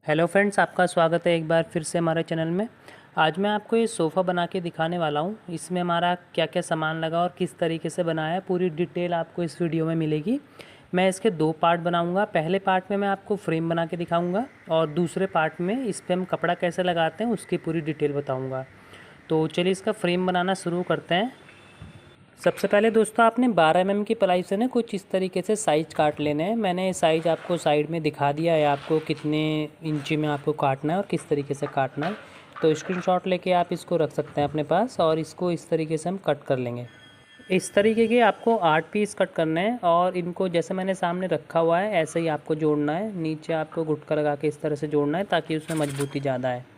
Hello friends, आपका स्वागत है एक बार फिर से हमारे चैनल में। आज मैं आपको ये सोफ़ा बना के दिखाने वाला हूँ। इसमें हमारा क्या क्या सामान लगा और किस तरीके से बनाया है, पूरी डिटेल आपको इस वीडियो में मिलेगी। मैं इसके दो पार्ट बनाऊँगा। पहले पार्ट में मैं आपको फ्रेम बना के दिखाऊँगा और दूसरे पार्ट में इस पर हम कपड़ा कैसे लगाते हैं उसकी पूरी डिटेल बताऊँगा। तो चलिए इसका फ्रेम बनाना शुरू करते हैं। सबसे पहले दोस्तों आपने 12 mm की प्लाई से ना कुछ इस तरीके से साइज काट लेने हैं। मैंने साइज आपको साइड में दिखा दिया है, आपको कितने इंची में आपको काटना है और किस तरीके से काटना है। तो स्क्रीनशॉट लेके आप इसको रख सकते हैं अपने पास और इसको इस तरीके से हम कट कर लेंगे। इस तरीके के आपको 8 पीस कट करने हैं और इनको जैसे मैंने सामने रखा हुआ है ऐसे ही आपको जोड़ना है। नीचे आपको गुटका लगा के इस तरह से जोड़ना है ताकि उसमें मजबूती ज़्यादा है।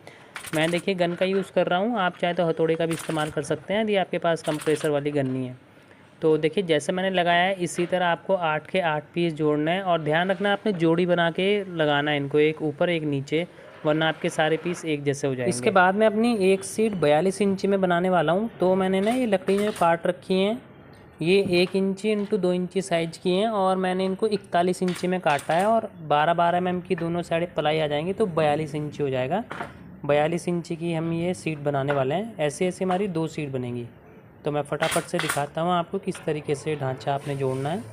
मैं देखिए गन का यूज़ कर रहा हूँ, आप चाहे तो हथौड़े का भी इस्तेमाल कर सकते हैं यदि आपके पास कंप्रेसर वाली गन नहीं है। तो देखिए जैसे मैंने लगाया है इसी तरह आपको 8 के 8 पीस जोड़ना है और ध्यान रखना आपने जोड़ी बना के लगाना है इनको, एक ऊपर एक नीचे, वरना आपके सारे पीस एक जैसे हो जाएंगे। इसके बाद मैं अपनी एक सीट 42 इंची में बनाने वाला हूँ। तो मैंने ना ये लकड़ी में काट रखी हैं, ये 1 इंची इंटू 2 इंची साइज़ की हैं और मैंने इनको 41 इंची में काटा है और 12-12 mm की दोनों साइड प्लाई आ जाएंगी तो 42 इंची हो जाएगा। 42 इंची की हम ये सीट बनाने वाले हैं। ऐसे ऐसे हमारी 2 सीट बनेंगी। तो मैं फटाफट से दिखाता हूँ आपको किस तरीके से ढांचा आपने जोड़ना है।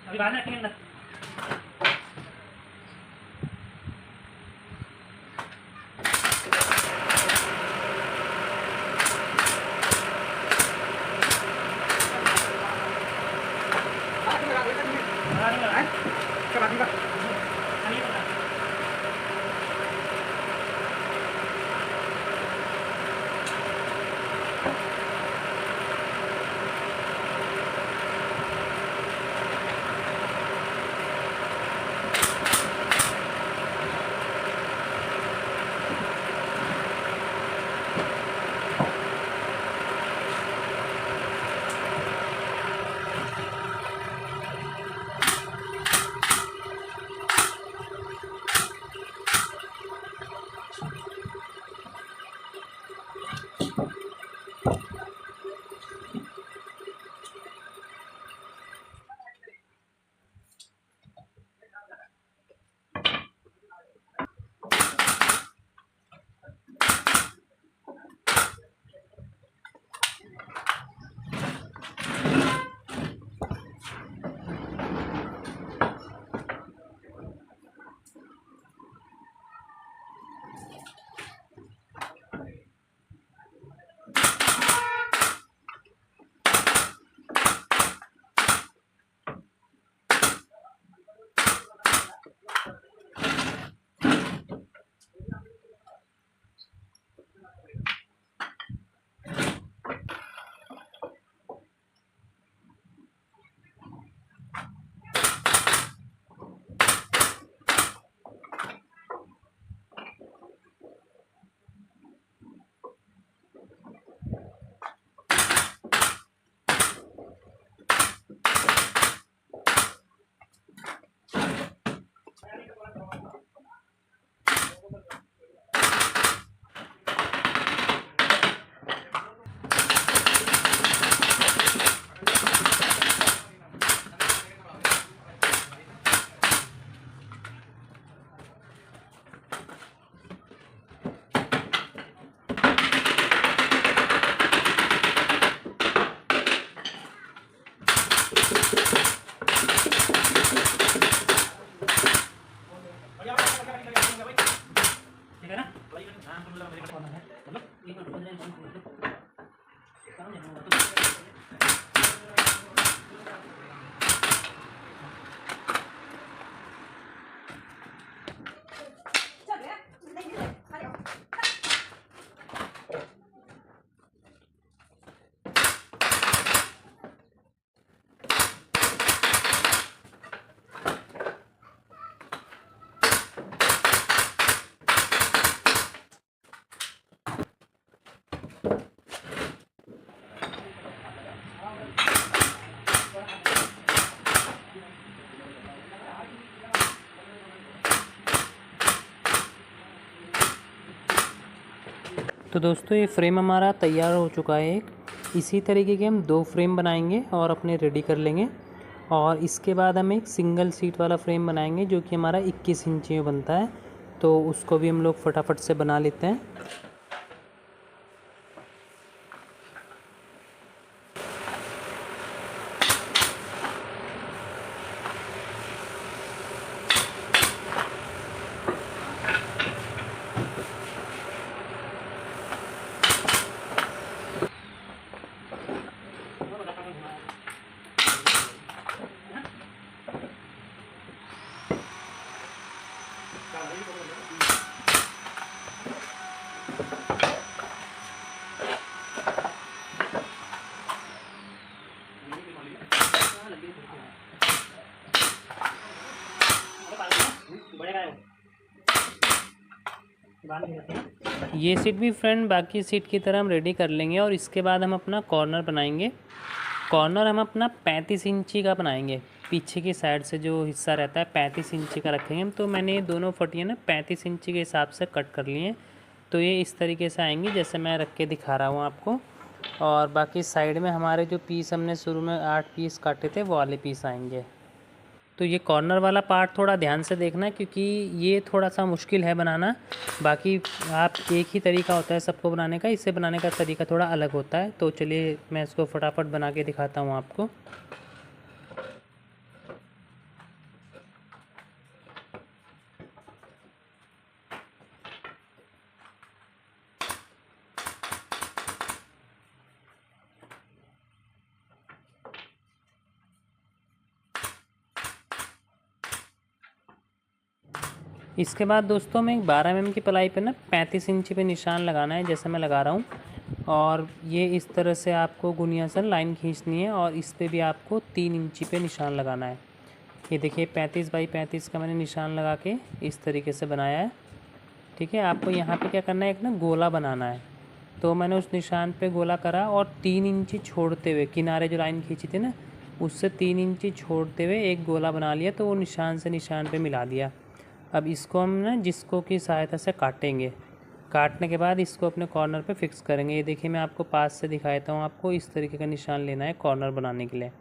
अभी बाहर ना तो दोस्तों ये फ्रेम हमारा तैयार हो चुका है। एक इसी तरीके के हम 2 फ्रेम बनाएंगे और अपने रेडी कर लेंगे। और इसके बाद हम एक सिंगल सीट वाला फ्रेम बनाएंगे जो कि हमारा 21 इंची में बनता है। तो उसको भी हम लोग फटाफट से बना लेते हैं। ये सीट भी फ्रेंड बाकी सीट की तरह हम रेडी कर लेंगे। और इसके बाद हम अपना कॉर्नर बनाएंगे। कॉर्नर हम अपना 35 इंची का बनाएंगे। पीछे की साइड से जो हिस्सा रहता है 35 इंची का रखेंगे हम। तो मैंने ये दोनों फटियाँ ना 35 इंची के हिसाब से कट कर लिए हैं। तो ये इस तरीके से आएंगी जैसे मैं रख के दिखा रहा हूँ आपको। और बाकी साइड में हमारे जो पीस हमने शुरू में 8 पीस काटे थे वो वाले पीस आएंगे। तो ये कॉर्नर वाला पार्ट थोड़ा ध्यान से देखना क्योंकि ये थोड़ा सा मुश्किल है बनाना। बाकी आप एक ही तरीका होता है सबको बनाने का, इसे बनाने का तरीका थोड़ा अलग होता है। तो चलिए मैं इसको फटाफट बना के दिखाता हूँ आपको। इसके बाद दोस्तों में 12 mm की पलाई पे ना 35 इंची पे निशान लगाना है जैसे मैं लगा रहा हूँ। और ये इस तरह से आपको गुनिया से लाइन खींचनी है और इस पे भी आपको 3 इंची पे निशान लगाना है। ये देखिए 35 बाई 35 का मैंने निशान लगा के इस तरीके से बनाया है। ठीक है, आपको यहाँ पे क्या करना है, एक ना गोला बनाना है। तो मैंने उस निशान पे गोला करा और 3 इंची छोड़ते हुए किनारे जो लाइन खींची थी ना उससे 3 इंची छोड़ते हुए एक गोला बना लिया। तो वो निशान से निशान पे मिला दिया। अब इसको हम ना जिसको की सहायता से काटेंगे। काटने के बाद इसको अपने कॉर्नर पे फिक्स करेंगे। ये देखिए मैं आपको पास से दिखा देता हूँ। आपको इस तरीके का निशान लेना है कॉर्नर बनाने के लिए।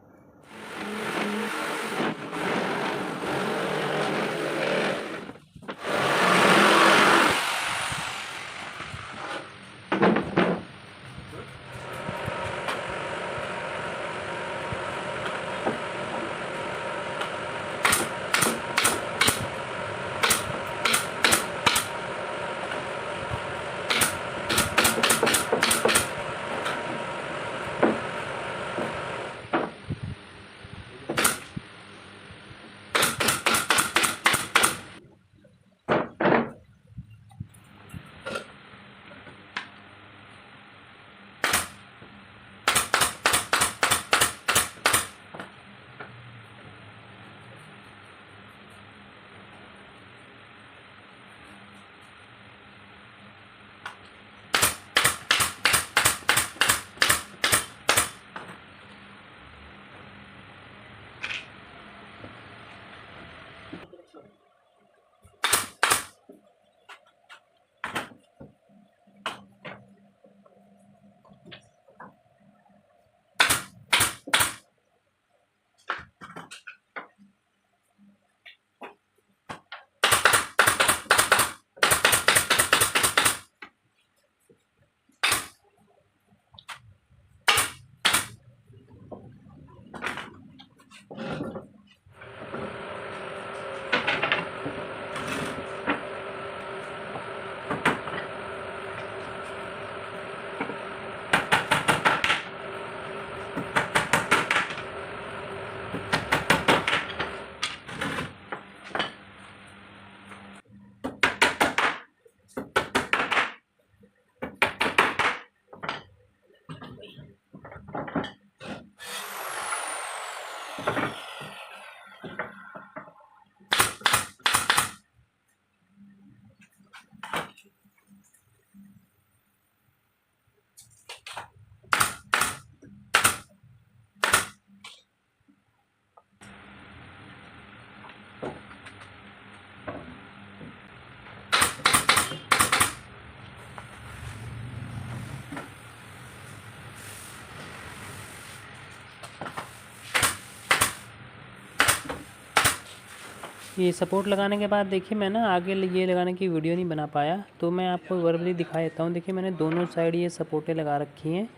ये सपोर्ट लगाने के बाद देखिए मैं ना आगे ये लगाने की वीडियो नहीं बना पाया, तो मैं आपको वर्बली दिखा देता हूँ। देखिए मैंने दोनों साइड ये सपोर्टें लगा रखी हैं,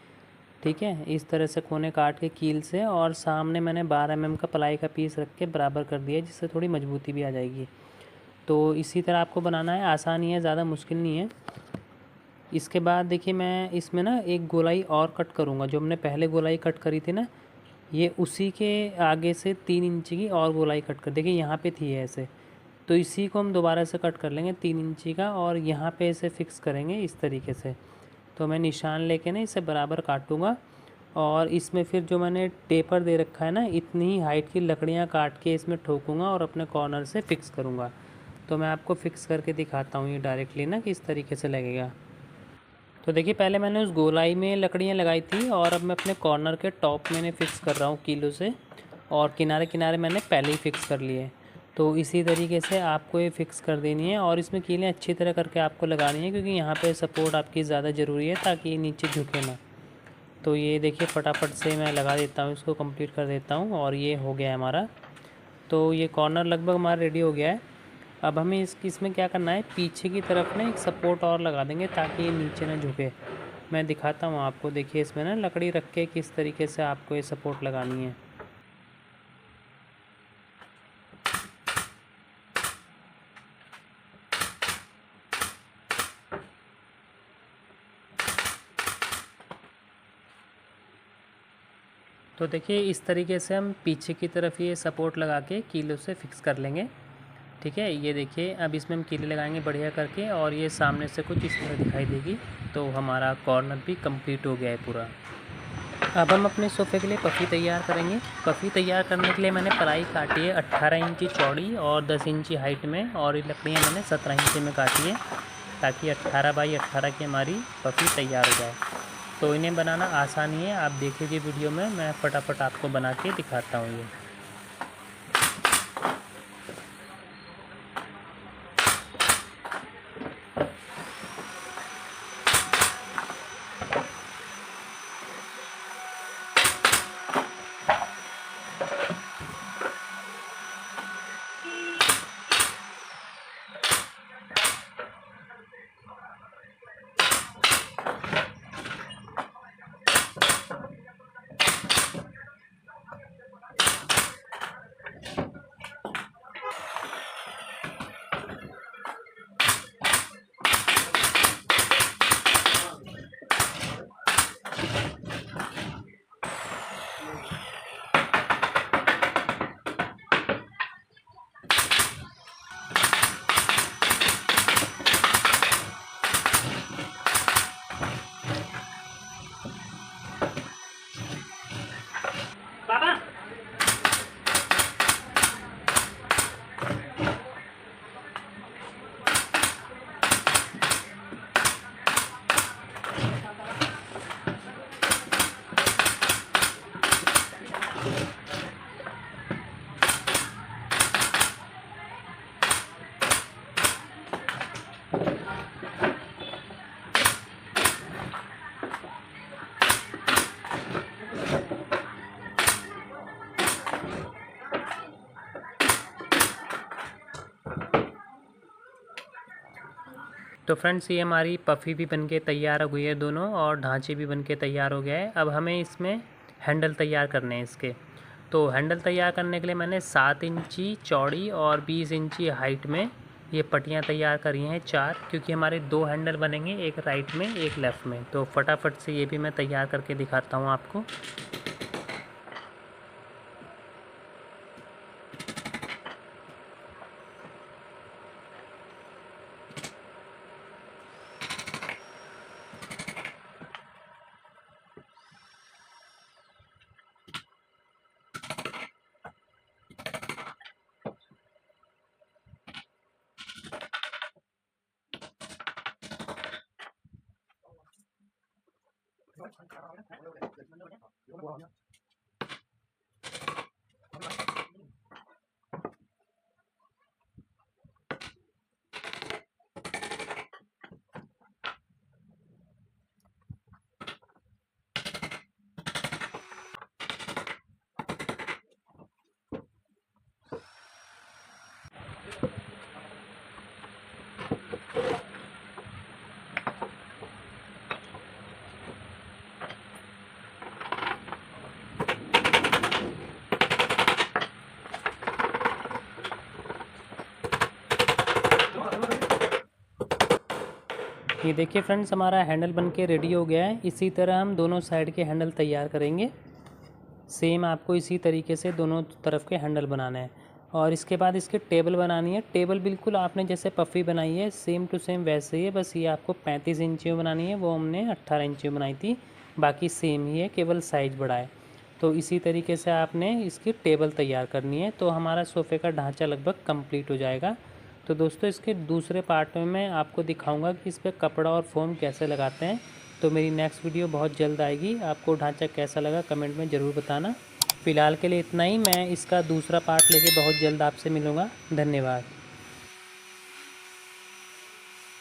ठीक है। इस तरह से कोने काट के कील से, और सामने मैंने 12 mm का प्लाई का पीस रख के बराबर कर दिया है, जिससे थोड़ी मजबूती भी आ जाएगी। तो इसी तरह आपको बनाना है, आसान ही है, ज़्यादा मुश्किल नहीं है। इसके बाद देखिए मैं इसमें ना एक गोलाई और कट करूँगा। जो हमने पहले गोलाई कट करी थी ना, ये उसी के आगे से 3 इंची की और गोलाई कट कर, देखिए यहाँ पे थी ऐसे, तो इसी को हम दोबारा से कट कर लेंगे 3 इंची का, और यहाँ पे इसे फिक्स करेंगे इस तरीके से। तो मैं निशान लेके ना इसे बराबर काटूँगा, और इसमें फिर जो मैंने टेपर दे रखा है ना, इतनी ही हाइट की लकड़ियाँ काट के इसमें ठोकूँगा और अपने कॉर्नर से फिक्स करूँगा। तो मैं आपको फिक्स करके दिखाता हूँ ये डायरेक्टली ना, कि इस तरीके से लगेगा। तो देखिए पहले मैंने उस गोलाई में लकड़ियाँ लगाई थी, और अब मैं अपने कॉर्नर के टॉप मैंने फ़िक्स कर रहा हूँ कीलों से, और किनारे किनारे मैंने पहले ही फ़िक्स कर लिए। तो इसी तरीके से आपको ये फ़िक्स कर देनी है, और इसमें कीलें अच्छी तरह करके आपको लगानी है, क्योंकि यहाँ पे सपोर्ट आपकी ज़्यादा ज़रूरी है, ताकि ये नीचे झुके ना। तो ये देखिए फटाफट से मैं लगा देता हूँ, इसको कंप्लीट कर देता हूँ, और ये हो गया है हमारा। तो ये कॉर्नर लगभग हमारा रेडी हो गया है। अब हमें इसमें क्या करना है, पीछे की तरफ ना एक सपोर्ट और लगा देंगे, ताकि ये नीचे ना झुके। मैं दिखाता हूँ आपको, देखिए इसमें ना लकड़ी रख के किस तरीके से आपको ये सपोर्ट लगानी है। तो देखिए इस तरीके से हम पीछे की तरफ ये सपोर्ट लगा के कीलों से फिक्स कर लेंगे, ठीक है। ये देखिए अब इसमें हम कीले लगाएंगे बढ़िया करके, और ये सामने से कुछ इस तरह दिखाई देगी। तो हमारा कॉर्नर भी कंप्लीट हो गया है पूरा। अब हम अपने सोफ़े के लिए पफ़ी तैयार करेंगे। पफ़ी तैयार करने के लिए मैंने प्लाई काटी है 18 इंची चौड़ी और 10 इंची हाइट में, और ये लकड़ियाँ मैंने 17 इंची में काटी है, ताकि 18 बाई 18 की हमारी पफ़ी तैयार हो जाए। तो इन्हें बनाना आसान ही है, आप देख लीजिए वीडियो में, मैं फटाफट आपको बना के दिखाता हूँ ये। तो फ्रेंड्स ये हमारी पफ़ी भी बनके तैयार हो गई है दोनों, और ढांचे भी बनके तैयार हो गया है। अब हमें इसमें हैंडल तैयार करने हैं इसके। तो हैंडल तैयार करने के लिए मैंने 7 इंची चौड़ी और 20 इंची हाइट में ये पट्टियाँ तैयार करी हैं 4, क्योंकि हमारे 2 हैंडल बनेंगे, एक राइट में एक लेफ़्ट में। तो फटाफट से ये भी मैं तैयार करके दिखाता हूँ आपको। ये देखिए फ्रेंड्स, हमारा हैंडल बन के रेडी हो गया है। इसी तरह हम दोनों साइड के हैंडल तैयार करेंगे। सेम आपको इसी तरीके से दोनों तरफ के हैंडल बनाना है। और इसके बाद इसकी टेबल बनानी है। टेबल बिल्कुल आपने जैसे पफ़ी बनाई है सेम टू सेम वैसे ही है, बस ये आपको 35 इंच में बनानी है। वो हमने 18 इंच में बनाई थी, बाकी सेम ही है, केवल साइज़ बड़ा है। तो इसी तरीके से आपने इसकी टेबल तैयार करनी है। तो हमारा सोफ़े का ढांचा लगभग कंप्लीट हो जाएगा। तो दोस्तों, इसके दूसरे पार्ट में मैं आपको दिखाऊंगा कि इस पर कपड़ा और फोम कैसे लगाते हैं। तो मेरी नेक्स्ट वीडियो बहुत जल्द आएगी। आपको ढांचा कैसा लगा कमेंट में ज़रूर बताना। फ़िलहाल के लिए इतना ही। मैं इसका दूसरा पार्ट लेके बहुत जल्द आपसे मिलूँगा। धन्यवाद।